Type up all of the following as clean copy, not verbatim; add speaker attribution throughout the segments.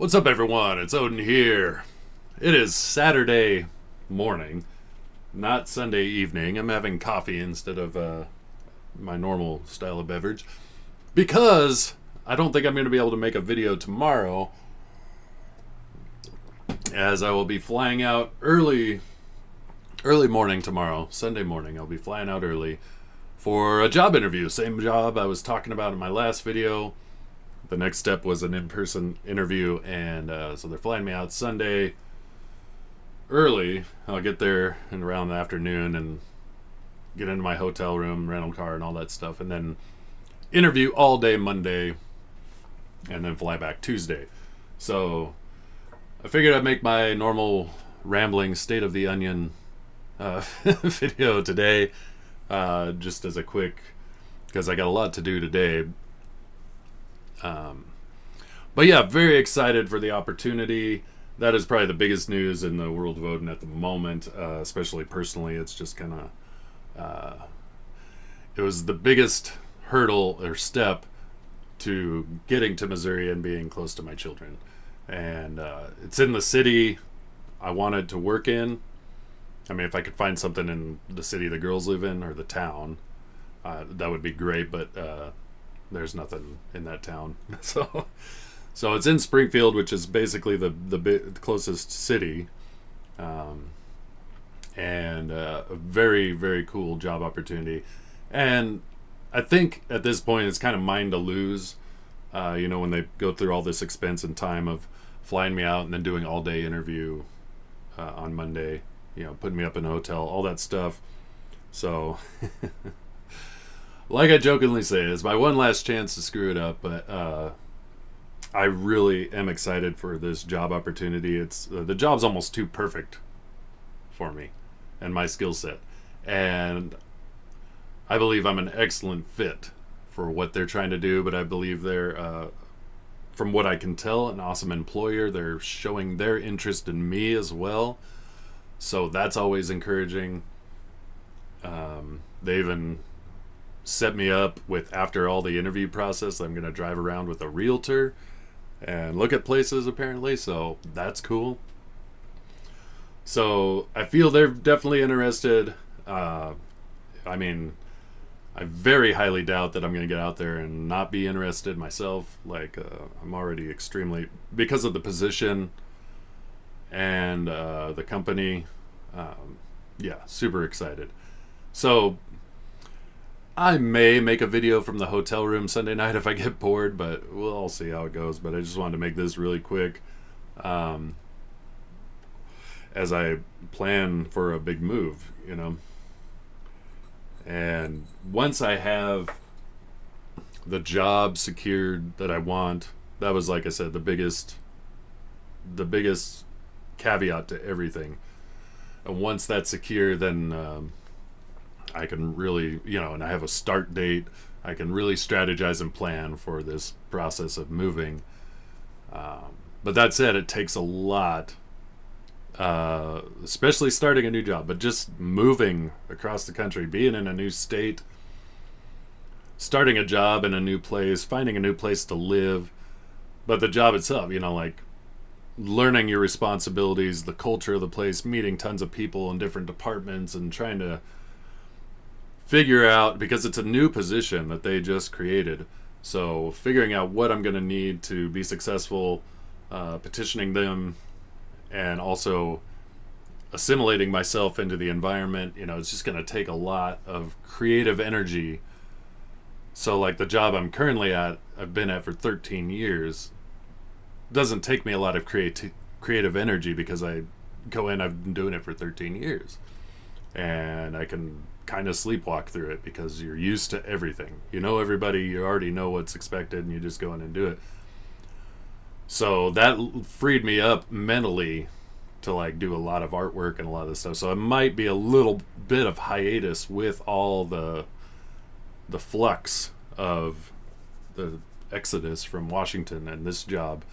Speaker 1: What's up, everyone? It's Odin here. It is Saturday morning, not Sunday evening. I'm having coffee instead of my normal style of beverage because I don't think I'm going to be able to make a video tomorrow, as I will be flying out early morning tomorrow, Sunday morning. I'll be flying out early for a job interview. Same job I was talking about in my last video. The next step was an in-person interview, and so they're flying me out Sunday early. I'll get there in around the afternoon and get into my hotel room, rental car, and all that stuff, and then interview all day Monday, and then fly back Tuesday. So I figured I'd make my normal rambling State of the Onion video today, just as a quick, because I got a lot to do today. But yeah, very excited for the opportunity. That is probably the biggest news in the world of Odin at the moment, especially personally. It's just kind of, it was the biggest hurdle or step to getting to Missouri and being close to my children. And it's in the city I wanted to work in. I mean, if I could find something in the city the girls live in or the town, that would be great, but there's nothing in that town. So it's in Springfield, which is basically the closest city, and a very, very cool job opportunity. And I think at this point it's kind of mine to lose, when they go through all this expense and time of flying me out and then doing all day interview on Monday, putting me up in a hotel, all that stuff. So like I jokingly say, it's my one last chance to screw it up, but I really am excited for this job opportunity. It's the job's almost too perfect for me and my skill set, and I believe I'm an excellent fit for what they're trying to do. But I believe they're, from what I can tell, an awesome employer. They're showing their interest in me as well, so that's always encouraging. They even set me up with, after all the interview process, I'm going to drive around with a realtor and look at places apparently, so that's cool. So I feel they're definitely interested. I mean, I very highly doubt that I'm going to get out there and not be interested myself. I'm already extremely, because of the position and the company, super excited. So I may make a video from the hotel room Sunday night if I get bored, but we'll all see how it goes. But I just wanted to make this really quick, as I plan for a big move, And once I have the job secured that I want, that was, like I said, the biggest caveat to everything. And once that's secure, then I can really, and I have a start date, I can really strategize and plan for this process of moving. But that said, it takes a lot, especially starting a new job, but just moving across the country, being in a new state, starting a job in a new place, finding a new place to live. But the job itself, learning your responsibilities, the culture of the place, meeting tons of people in different departments, and trying to figure out, because it's a new position that they just created, so figuring out what I'm going to need to be successful, petitioning them, and also assimilating myself into the environment. It's just going to take a lot of creative energy. So like the job I'm currently at, I've been at for 13 years, doesn't take me a lot of creative energy, because I go in, I've been doing it for 13 years, and I can kind of sleepwalk through it because you're used to everything. Everybody, you already know what's expected, and you just go in and do it. So that freed me up mentally to do a lot of artwork and a lot of this stuff. So it might be a little bit of hiatus with all the flux of the exodus from Washington and this job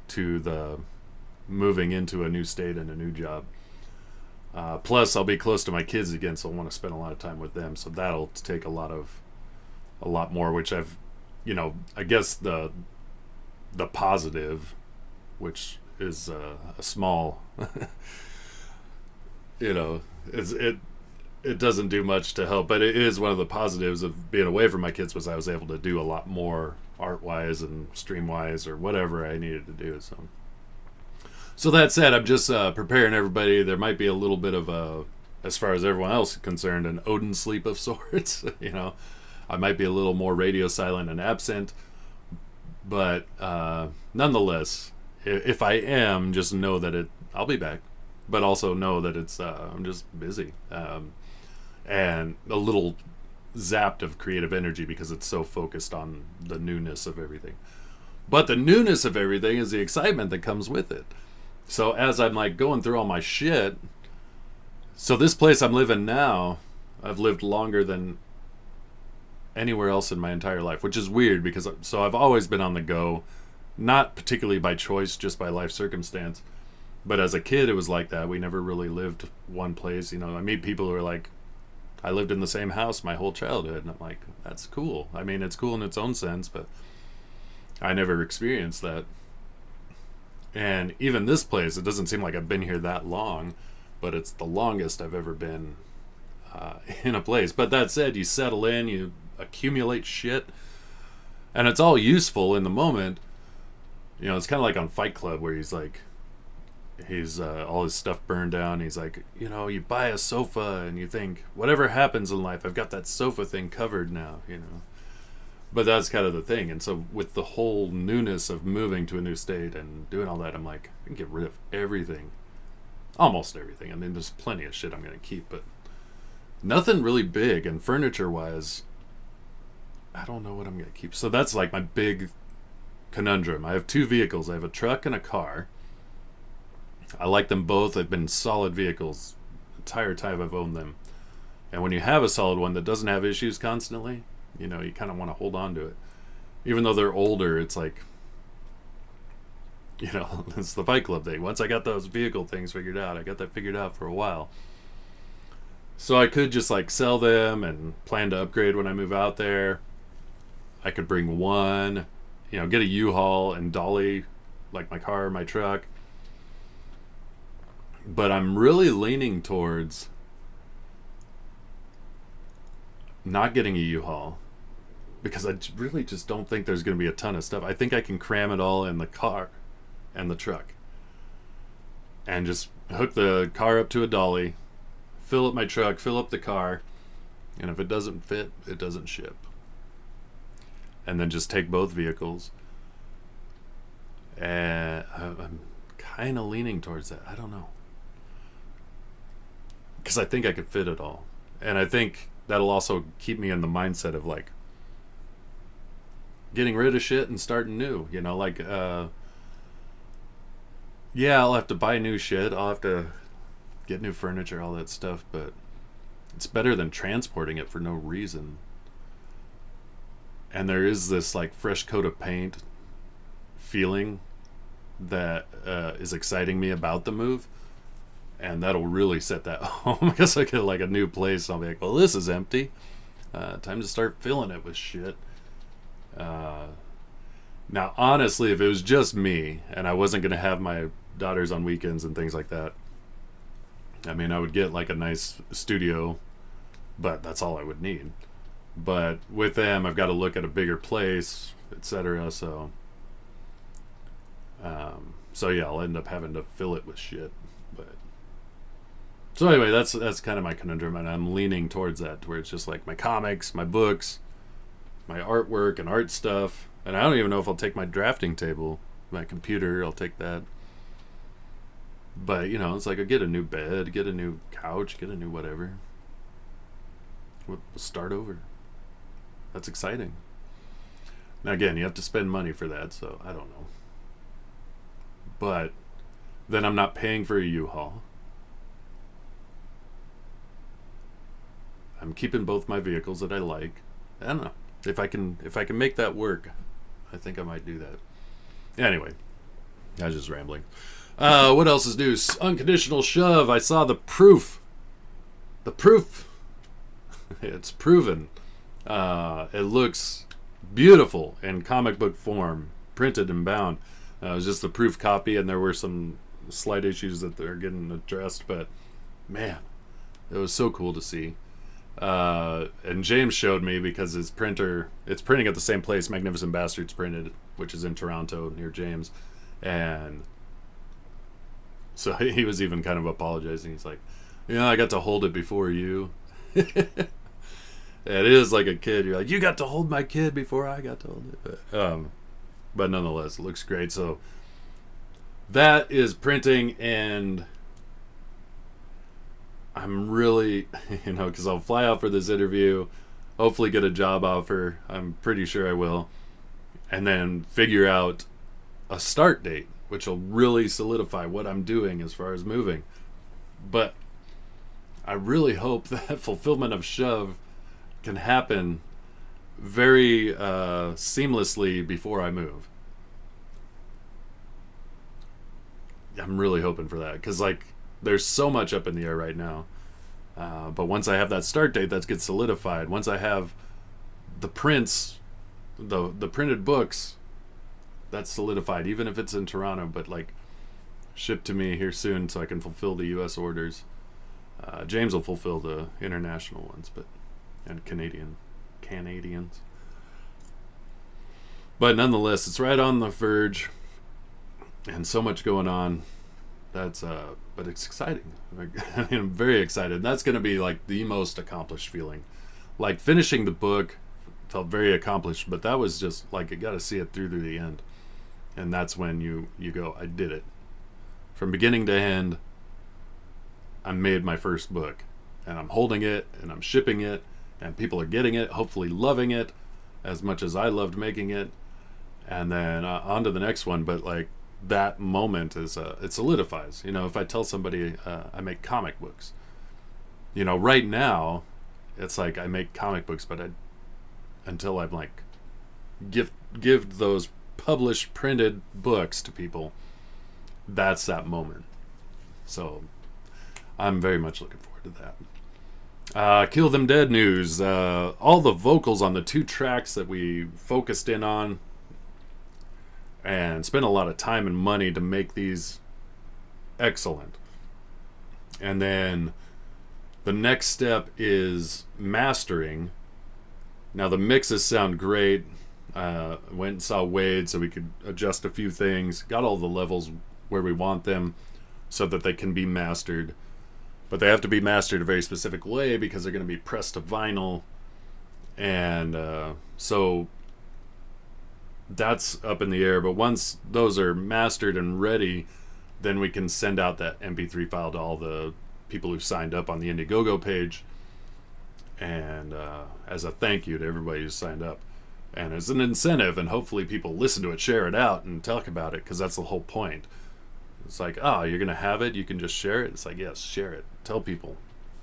Speaker 1: to the moving into a new state and a new job. Plus, I'll be close to my kids again, so I want to spend a lot of time with them. So that'll take a lot more, which I've, I guess the positive which is a small, you know, it doesn't do much to help, but it is one of the positives of being away from my kids was I was able to do a lot more art wise and stream wise or whatever I needed to do. So that said, I'm just preparing everybody. There might be a little bit of a, as far as everyone else is concerned, an Odin sleep of sorts. You know, I might be a little more radio silent and absent, but nonetheless, if I am, just know that I'll be back, but also know that it's I'm just busy and a little zapped of creative energy because it's so focused on the newness of everything. But the newness of everything is the excitement that comes with it. So as I'm like going through all my shit, so this place I'm living now, I've lived longer than anywhere else in my entire life, which is weird because so I've always been on the go, not particularly by choice, just by life circumstance. But as a kid, it was like that. We never really lived one place. You know, I meet people who are like, I lived in the same house my whole childhood. And I'm like, that's cool. I mean, it's cool in its own sense, but I never experienced that. And even this place, it doesn't seem like I've been here that long, but it's the longest I've ever been in a place. But that said, you settle in, you accumulate shit, and it's all useful in the moment. You know, it's kind of like on Fight Club where he's all his stuff burned down. He's like, you know, you buy a sofa and you think, whatever happens in life, I've got that sofa thing covered now, you know. But that's kind of the thing. And so with the whole newness of moving to a new state and doing all that, I'm like, I can get rid of everything. Almost everything. I mean, there's plenty of shit I'm going to keep, but nothing really big. And furniture-wise, I don't know what I'm going to keep. So that's like my big conundrum. I have two vehicles. I have a truck and a car. I like them both. They've been solid vehicles the entire time I've owned them. And when you have a solid one that doesn't have issues constantly, you know, you kind of want to hold on to it. Even though they're older, it's like, you know, it's the Fight Club thing. Once I got those vehicle things figured out, I got that figured out for a while. So I could just like sell them and plan to upgrade when I move out there. I could bring one, you know, get a U-Haul and dolly like my car, my truck. But I'm really leaning towards not getting a U-Haul because I really just don't think there's going to be a ton of stuff. I think I can cram it all in the car and the truck and just hook the car up to a dolly, fill up my truck, fill up the car, and if it doesn't fit, it doesn't ship. And then just take both vehicles. And I'm kind of leaning towards that. I don't know. Because I think I could fit it all. And I think that'll also keep me in the mindset of like getting rid of shit and starting new. You know, like, yeah, I'll have to buy new shit. I'll have to get new furniture, all that stuff. But it's better than transporting it for no reason. And there is this like fresh coat of paint feeling that is exciting me about the move. And that'll really set that home because I get like a new place. I'll be like, well, this is empty. Time to start filling it with shit. Now, honestly, if it was just me and I wasn't going to have my daughters on weekends and things like that, I mean, I would get like a nice studio, but that's all I would need. But with them, I've got to look at a bigger place, etc. So yeah, I'll end up having to fill it with shit. But so anyway, that's kind of my conundrum, and I'm leaning towards that, where it's just like my comics, my books, my artwork and art stuff. And I don't even know if I'll take my drafting table, my computer. I'll take that. But you know, it's like I get a new bed, get a new couch, get a new whatever. We'll start over. That's exciting. Now again, you have to spend money for that, so I don't know. But then I'm not paying for a U-Haul. I'm keeping both my vehicles that I like. I don't know. If I can make that work, I think I might do that. Anyway, I was just rambling. What else is new? Unconditional Shove. I saw the proof. The proof. It's proven. It looks beautiful in comic book form, printed and bound. It was just a proof copy, and there were some slight issues that they're getting addressed. But man, it was so cool to see. And James showed me because his printer, it's printing at the same place Magnificent Bastards printed, which is in Toronto near James. And so he was even kind of apologizing. He's like, I got to hold it before you. It is like a kid. You're like, you got to hold my kid before I got to hold it. But nonetheless, it looks great. So that is printing, and I'm really, because I'll fly out for this interview, hopefully get a job offer. I'm pretty sure I will. And then figure out a start date, which will really solidify what I'm doing as far as moving. But I really hope that fulfillment of Shove can happen very seamlessly before I move. I'm really hoping for that, because there's so much up in the air right now. But once I have that start date, that gets solidified. Once I have the prints, the printed books, that's solidified, even if it's in Toronto, but shipped to me here soon so I can fulfill the U.S. orders. James will fulfill the international ones, and Canadians. But nonetheless, it's right on the verge, and so much going on. But it's exciting. I'm very excited. That's going to be the most accomplished feeling. Finishing the book felt very accomplished, but that was just you got to see it through to the end, and that's when you go, I did it from beginning to end. I made my first book, and I'm holding it, and I'm shipping it, and people are getting it, hopefully loving it as much as I loved making it, and then on to the next one. But that moment is it solidifies. If I tell somebody I make comic books, right now it's I make comic books, but until I'm give those published printed books to people, that's that moment. So I'm very much looking forward to that. Kill Them Dead news. All the vocals on the 2 tracks that we focused in on and spent a lot of time and money to make these excellent. And then the next step is mastering. Now the mixes sound great. Went and saw Wade so we could adjust a few things. Got all the levels where we want them so that they can be mastered. But they have to be mastered a very specific way because they're going to be pressed to vinyl. And so that's up in the air. But once those are mastered and ready, then we can send out that MP3 file to all the people who signed up on the Indiegogo page. And as a thank you to everybody who signed up. And as an incentive, and hopefully people listen to it, share it out, and talk about it, because that's the whole point. It's you're going to have it, you can just share it. It's yes, share it. Tell people.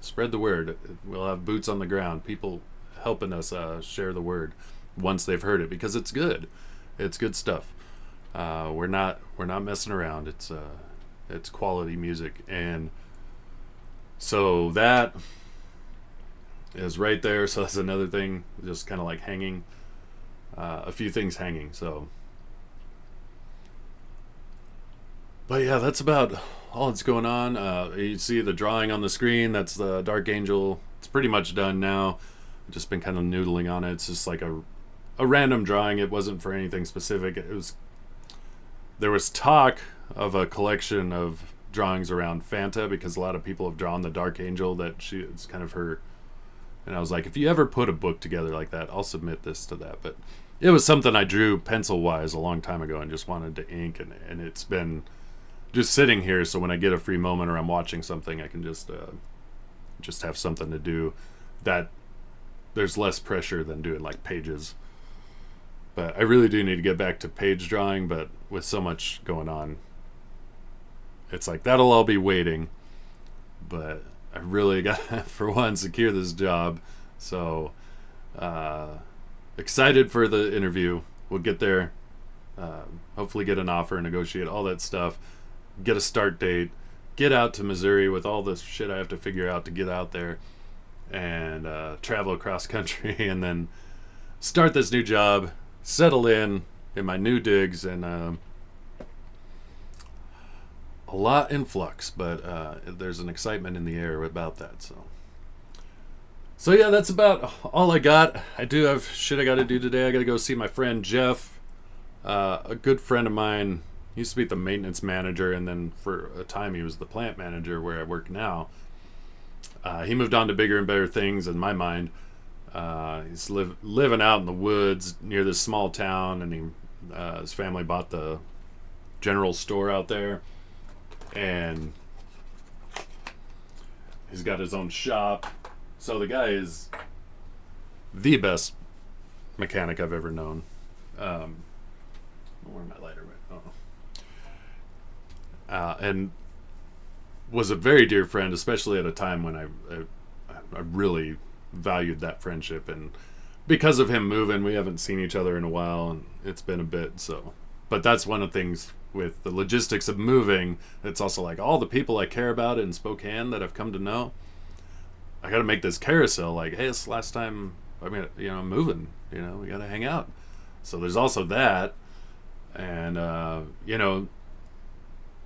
Speaker 1: Spread the word. We'll have boots on the ground. People helping us share the word once they've heard it, because it's good. It's good stuff. We're not messing around. It's quality music. And so that is right there. So that's another thing, just kind of hanging. A few things hanging. So, but yeah, that's about all that's going on. You see the drawing on the screen. That's the Dark Angel. It's pretty much done now. I've just been kind of noodling on it. It's just a random drawing. It wasn't for anything specific. There was talk of a collection of drawings around Fanta, because a lot of people have drawn the Dark Angel. It's kind of her. And I was like, if you ever put a book together like that, I'll submit this to that. But it was something I drew pencil-wise a long time ago and just wanted to ink. And it's been just sitting here, so when I get a free moment or I'm watching something, I can just have something to do that there's less pressure than doing pages. But I really do need to get back to page drawing, but with so much going on, it's that'll all be waiting. But I really got to, for one, secure this job. So excited for the interview. We'll get there. Hopefully get an offer, negotiate all that stuff. Get a start date. Get out to Missouri with all this shit I have to figure out to get out there. And travel across country. And then start this new job. Settle in my new digs. And a lot in flux, but there's an excitement in the air about that. So yeah, that's about all I got. I do have shit I got to do today. I got to go see my friend Jeff, a good friend of mine. He used to be the maintenance manager, and then for a time he was the plant manager where I work now. He moved on to bigger and better things in my mind. He's living out in the woods near this small town, and his family bought the general store out there, and he's got his own shop. So the guy is the best mechanic I've ever known. Where my lighter went? Oh. And was a very dear friend, especially at a time when I really valued that friendship. And because of him moving, we haven't seen each other in a while, and it's been a bit. So, but that's one of the things with the logistics of moving. It's also like all the people I care about in Spokane that I've come to know. I got to make this carousel. Like, hey, it's the last time. I mean, I'm moving. We got to hang out. So there's also that, and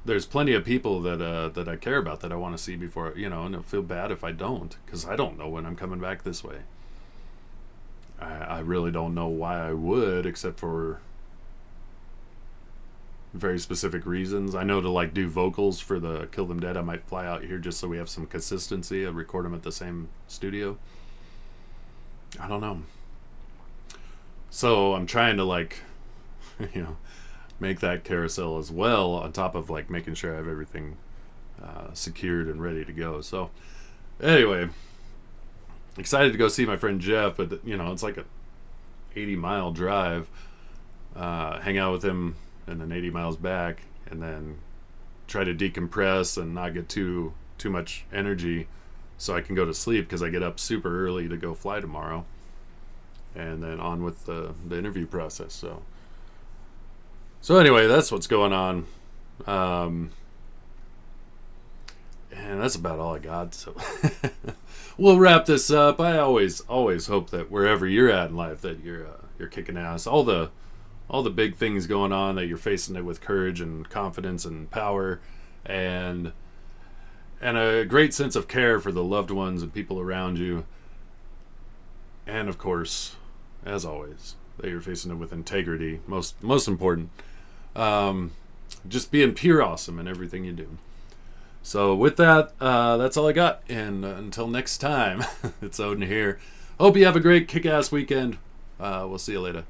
Speaker 1: there's plenty of people that I care about that I want to see before. And I feel bad if I don't, because I don't know when I'm coming back this way. I really don't know why I would, except for very specific reasons. I know to do vocals for the Kill Them Dead, I might fly out here just so we have some consistency. I record them at the same studio. I don't know. So I'm trying to make that carousel as well, on top of making sure I have everything secured and ready to go. So anyway, excited to go see my friend Jeff, but it's like a 80-mile drive. Hang out with him, and then 80 miles back, and then try to decompress and not get too much energy so I can go to sleep, because I get up super early to go fly tomorrow, and then on with the interview process. So anyway, that's what's going on. And that's about all I got. So we'll wrap this up. I always hope that wherever you're at in life, that you're kicking ass. All the big things going on, that you're facing it with courage and confidence and power, and a great sense of care for the loved ones and people around you. And of course, as always, that you're facing it with integrity. Most important. Just being pure awesome in everything you do. So with that, that's all I got. And until next time, it's Odin here. Hope you have a great kick-ass weekend. We'll see you later.